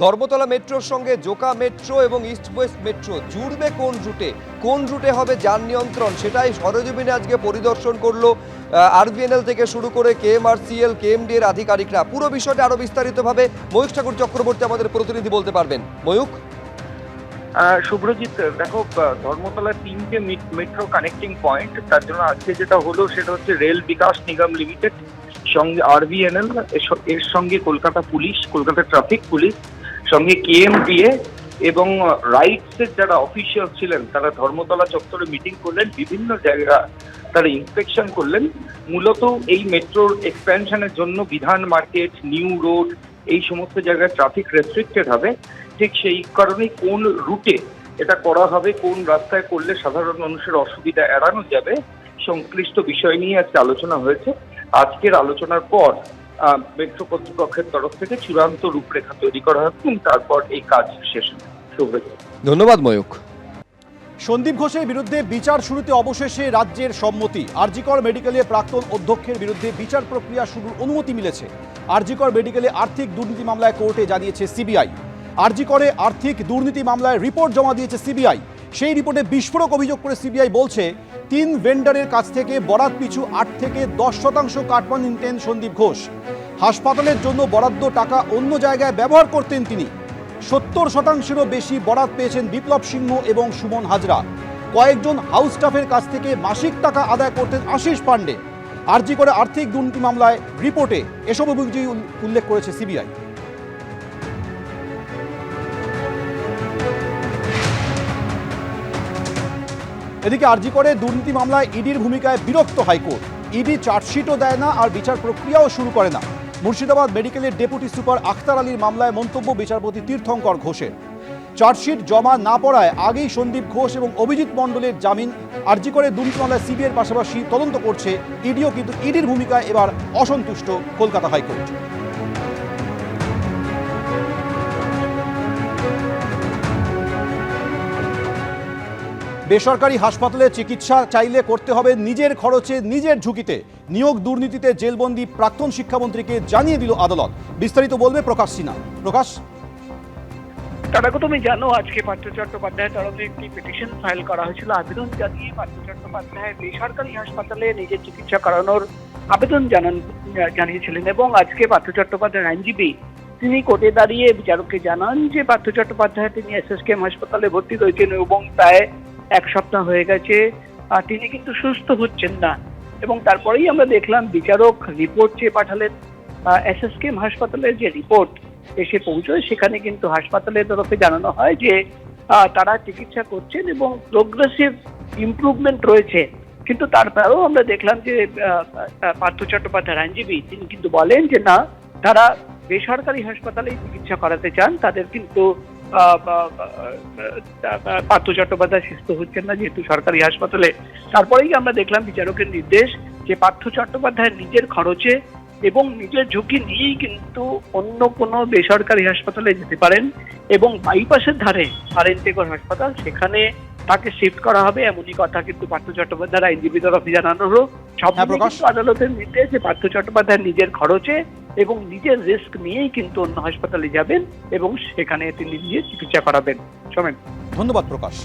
ধর্মতলা মেট্রোর সঙ্গে জোকা মেট্রো এবং ইস্ট ওয়েস্ট মেট্রো জুড়বে কোন রুটে হবে যান নিয়ন্ত্রণ, সেটাই সরেজমিনে আজকে পরিদর্শন করলো আরবিএনএল থেকে শুরু করে কেএমআরসিএল কেএমডি এর আধিকারিকরা। পুরো বিষয়টা আরো বিস্তারিতভাবে ময়ূখ ঠাকুর চক্রবর্তী আমাদের প্রতিনিধি বলতে পারবেন। ময়ূখ। শুভ্রজিৎ, দেখো, ধর্মতলার 3টে মেট্রো কানেক্টিং পয়েন্ট, তার জন্য আজকে যেটা হলো সেটা হচ্ছে রেল বিকাশ নিগম লিমিটেড, সঙ্গে আরবিএনএল, এর সঙ্গে Kolkata police, Kolkata traffic police, সঙ্গে কেএমডিএ এবং রাইটসের যারা অফিসিয়াল ছিলেন তারা ধর্মতলা চত্বরে মিটিং করলেন, বিভিন্ন জায়গা তারা ইন্সপেকশন করলেন। মূলত এই মেট্রোর এক্সপ্যানশনের জন্য বিধান মার্কেট, নিউ রোড, এই সমস্ত জায়গায় ট্রাফিক রেস্ট্রিক্টেড হবে। ঠিক সেই কারণেই কোন রুটে এটা করা হবে, কোন রাস্তায় করলে সাধারণ মানুষের অসুবিধা এড়ানো যাবে, সংশ্লিষ্ট বিষয় নিয়ে আজকে আলোচনা হয়েছে। আজকের আলোচনার পর মেট্রো কর্তৃপক্ষের তরফ থেকে চূড়ান্ত রূপরেখা তৈরি করা হবে এবং তারপর এই কাজ শেষ হবে। ধন্যবাদ ময়ূখ। সন্দীপ ঘোষের বিরুদ্ধে বিচার শুরুতে অবশেষে রাজ্যের সম্মতি। আরজিকর মেডিকেলে প্রাক্তন অধ্যক্ষের বিরুদ্ধে বিচার প্রক্রিয়া শুরুর অনুমতি মিলেছে। আরজিকর মেডিকেলে আর্থিক দুর্নীতি মামলায় কোর্টে জানিয়েছে সিবিআই। আরজিকরে আর্থিক দুর্নীতি মামলায় রিপোর্ট জমা দিয়েছে সিবিআই। সেই রিপোর্টে বিস্ফোরক অভিযোগ করে সিবিআই বলছে 3 ভেন্ডারের কাছ থেকে বরাত পিছু 8 থেকে 10% কাটমান নিতেন সন্দীপ ঘোষ। হাসপাতালের জন্য বরাদ্দ টাকা অন্য জায়গায় ব্যবহার করতেন তিনি। 70%-এরও বেশি বরাত পেয়েছেন বিপ্লব সিংহ এবং সুমন হাজরা। কয়েকজন হাউস স্টাফের কাছ থেকে মাসিক টাকা আদায় করতেন আশিস পান্ডে। আরজিকরে আর্থিক দুর্নীতি মামলায় রিপোর্টে এসব অভিযোগ উল্লেখ করেছে সিবিআই। এদিকে আরজিকরে দুর্নীতি মামলায় ইডির ভূমিকায় বিরক্ত হাইকোর্ট। ইডি চার্জশিটও দেয় না আর বিচার প্রক্রিয়াও শুরু করে না। মুর্শিদাবাদ মেডিকেলের ডেপুটি সুপার আখতার আলীর মামলায় মন্তব্য বিচারপতি তীর্থঙ্কর ঘোষের। চার্জশিট জমা না পড়ায় আগেই সন্দীপ ঘোষ এবং অভিজিৎ মণ্ডলের জামিন। আরজিকরে দুর্নীতি মামলায় সিবিআইয়ের পাশাপাশি তদন্ত করছে ইডিও, কিন্তু ইডির ভূমিকায় এবার অসন্তুষ্ট কলকাতা হাইকোর্ট। বেসরকারি হাসপাতালে চিকিৎসা চাইলে করতে হবে নিজের খরচে, নিজের ঝুঁকিতে। নিয়োগ দুর্নীতিতে জেলবন্দি প্রাক্তন শিক্ষামন্ত্রীকে জানিয়ে দিল আদালত। বিস্তারিত বলবে প্রকাশ সিনহা। প্রকাশ। তারা তুমি জানো, আজকে পার্থ চট্টোপাধ্যায়ের তরফে একটি পিটিশন ফাইল করা হয়েছিল। আবেদন জানিয়ে পার্থ চট্টোপাধ্যায় বেসরকারি হাসপাতালে নিজের চিকিৎসা করানোর আবেদন জানিয়েছিলেন এবং আজকে পার্থ চট্টোপাধ্যায়ের আইনজীবী তিনি কোর্টে দাঁড়িয়ে বিচারককে জানান যে পার্থ চট্টোপাধ্যায় তিনি এসএসকেএম হাসপাতালে ভর্তি রয়েছেন এবং প্রায় 1 সপ্তাহ হয়ে গেছে, আর তিনি কিন্তু সুস্থ হচ্ছেন না। এবং তারপরেই আমরা দেখলাম বিচারক রিপোর্ট চেয়ে পাঠালেন। এসএসকেএম হাসপাতালের যে রিপোর্ট এসে পৌঁছয় সেখানে কিন্তু হাসপাতালের তরফে জানানো হয় যে তারা চিকিৎসা করছেন এবং প্রোগ্রেসিভ ইমপ্রুভমেন্ট রয়েছে। কিন্তু তারপরেও আমরা দেখলাম যে পার্থ চট্টোপাধ্যায়ের আইনজীবী তিনি কিন্তু বলেন যে না, তারা বেসরকারি হাসপাতালেই চিকিৎসা করাতে চান, তাদের কিন্তু পার্থ চট্টোপাধ্যায় সুস্থ হচ্ছেন না যেহেতু সরকারি হাসপাতালে। তারপরেই আমরা দেখলাম বিচারকের নির্দেশ যে পার্থ চট্টোপাধ্যায় নিজের খরচে এবং নিজের ঝুঁকি নিয়েই কিন্তু অন্য কোনো বেসরকারি হাসপাতালে যেতে পারেন এবং বাইপাসের ধারে আরএনটেকর হাসপাতাল, সেখানে তাকে শিফট করা হবে, এমনই কথা কিন্তু পার্থ চট্টোপাধ্যায়ের আইনজীবী তরফে জানানো হলো। সব আদালতের নির্দেশ যে পার্থ চট্টোপাধ্যায় নিজের খরচে এবং নিজের রিস্ক নিয়েই কিন্তু অন্য হাসপাতালে যাবেন এবং সেখানে তিনি নিজে চিকিৎসা করাবেন। সমেন। ধন্যবাদ প্রকাশ।